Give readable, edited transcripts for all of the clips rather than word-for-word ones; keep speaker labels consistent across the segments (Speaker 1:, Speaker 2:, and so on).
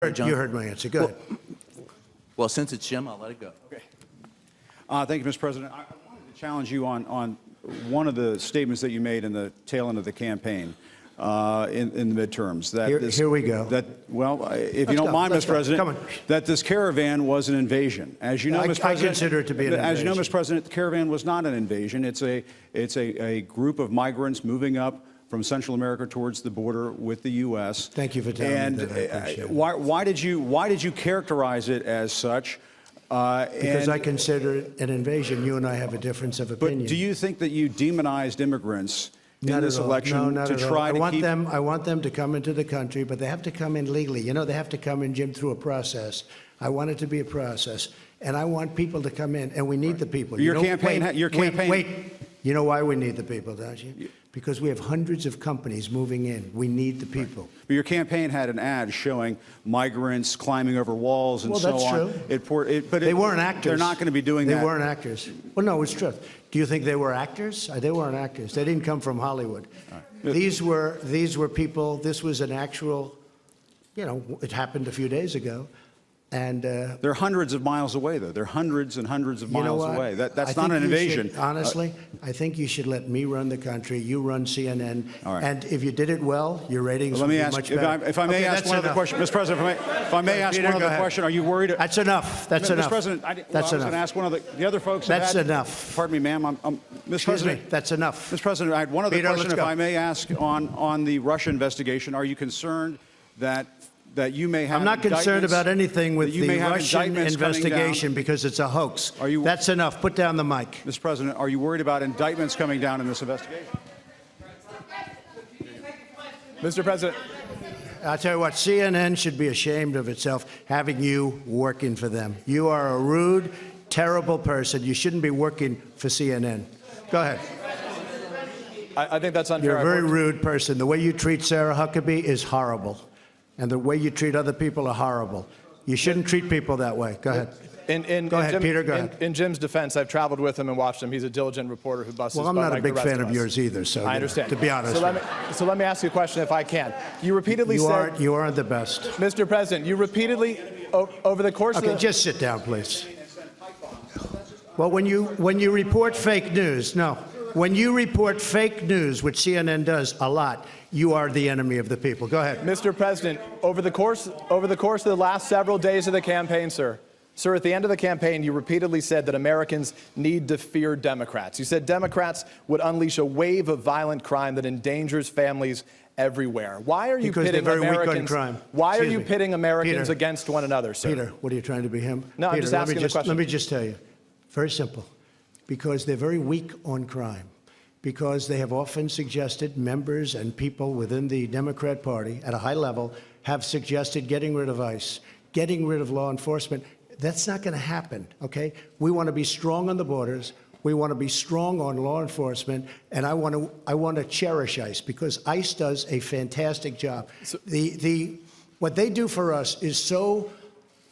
Speaker 1: You heard my answer. Go ahead.
Speaker 2: Well, since it's Jim, I'll let it go.
Speaker 3: Okay. Thank you, Mr. President. I wanted to challenge you on one of the statements that you made in the tail end of the campaign in the midterms.
Speaker 1: Here we go.
Speaker 3: If you don't mind, Mr. President, that this caravan was an invasion. As you know, Mr. President,
Speaker 1: I consider it to be an invasion.
Speaker 3: As you know, Mr. President, the caravan was not an invasion. It's a group of migrants moving up from Central America towards the border with the U.S.
Speaker 1: Thank you for telling me that. I appreciate it.
Speaker 3: Why did you characterize it as such?
Speaker 1: Because I consider it an invasion. You and I have a difference of opinion.
Speaker 3: But do you think that you demonized immigrants in this election
Speaker 1: to
Speaker 3: try to keep?
Speaker 1: I want them to come into the country, but they have to come in legally. You know, they have to come in, Jim, through a process. I want it to be a process, and I want people to come in, and we need the people.
Speaker 3: Your campaign.
Speaker 1: Wait. You know why we need the people, don't you? Because we have hundreds of companies moving in. We need the people.
Speaker 3: But your campaign had an ad showing migrants climbing over walls and so on.
Speaker 1: Well, that's true. But they weren't actors.
Speaker 3: They're not going to be doing that.
Speaker 1: They weren't actors. Well, no, it's true. Do you think they were actors? They weren't actors. They didn't come from Hollywood. Right. These were people. This was an actual, it happened a few days ago. And
Speaker 3: they're hundreds of miles away, though. They're hundreds and hundreds of miles away. That's not an invasion.
Speaker 1: Honestly, I think you should let me run the country. You run CNN.
Speaker 3: All right.
Speaker 1: And if you did it well, your ratings would be much better.
Speaker 3: If I may ask one other question, Mr. President, if I may ask one other question, are you worried?
Speaker 1: That's enough. That's enough.
Speaker 3: Mr. President, I was going to ask one of the other folks.
Speaker 1: That's enough.
Speaker 3: Pardon me, ma'am. Mr. President,
Speaker 1: that's enough.
Speaker 3: Mr. President, I had one other question, if I may ask, on the Russia investigation. Are you concerned that you may have?
Speaker 1: I'm not concerned about anything with the Russian investigation because it's a hoax. That's enough. Put down the mic.
Speaker 3: Mr. President, are you worried about indictments coming down in this investigation?
Speaker 4: Mr. President.
Speaker 1: I'll tell you what, CNN should be ashamed of itself having you working for them. You are a rude, terrible person. You shouldn't be working for CNN. Go ahead.
Speaker 4: I think that's unfair.
Speaker 1: You're a very rude person. The way you treat Sarah Huckabee is horrible. And the way you treat other people are horrible. You shouldn't treat people that way. Go ahead. Go ahead, Peter. Go ahead.
Speaker 4: In Jim's defense, I've traveled with him and watched him. He's a diligent reporter who busts his butt.
Speaker 1: Well, I'm not a big fan of
Speaker 4: us.
Speaker 1: yours either, so
Speaker 4: I understand.
Speaker 1: To be honest.
Speaker 4: So let me ask you a question, if I can. You repeatedly said
Speaker 1: you aren't the best,
Speaker 4: Mr. President. You repeatedly over the course of the
Speaker 1: just sit down, please. Well, when you report fake news, when you report fake news, which CNN does a lot, you are the enemy of the people. Go ahead.
Speaker 4: Mr. President, over the course of the last several days of the campaign, sir, at the end of the campaign, you repeatedly said that Americans need to fear Democrats. You said Democrats would unleash a wave of violent crime that endangers families everywhere. Why are you pitting Americans? Why are you pitting Americans against one another, sir?
Speaker 1: Peter, what are you trying to be him?
Speaker 4: No, I'm just asking the question.
Speaker 1: Let me just tell you, very simple, because they're very weak on crime. Because they have often suggested, members and people within the Democrat Party at a high level have suggested getting rid of ICE, getting rid of law enforcement. That's not going to happen, okay? We want to be strong on the borders. We want to be strong on law enforcement, and I want to cherish ICE because ICE does a fantastic job. So, what they do for us is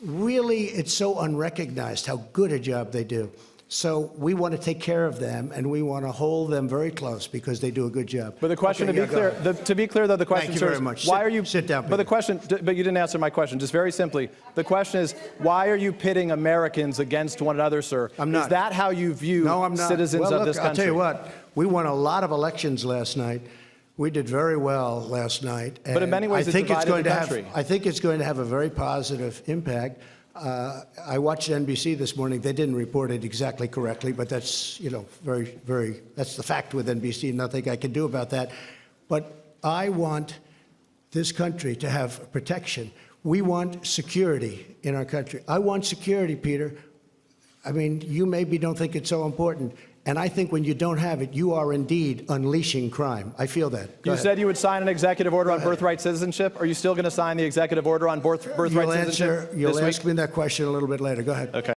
Speaker 1: it's so unrecognized how good a job they do. So we want to take care of them, and we want to hold them very close because they do a good job.
Speaker 4: But the question, to be clear, though, the question,
Speaker 1: Thank you very much.
Speaker 4: Why are you
Speaker 1: sit down?
Speaker 4: But you didn't answer my question. Just very simply, the question is, why are you pitting Americans against one another, sir?
Speaker 1: I'm not.
Speaker 4: Is that how you view citizens of this country?
Speaker 1: I'll tell you what. We won a lot of elections last night. We did very well last night.
Speaker 4: But in many ways, I think it's
Speaker 1: going to have a very positive impact. I watched NBC this morning. They didn't report it exactly correctly, but that's, that's the fact with NBC. Nothing I can do about that. But I want this country to have protection. We want security in our country. I want security, Peter. I mean, you maybe don't think it's so important. And I think when you don't have it, you are indeed unleashing crime. I feel that.
Speaker 4: You said you would sign an executive order on birthright citizenship. Are you still going to sign the executive order on birthright citizenship?
Speaker 1: You'll ask me that question a little bit later. Go ahead.
Speaker 4: Okay.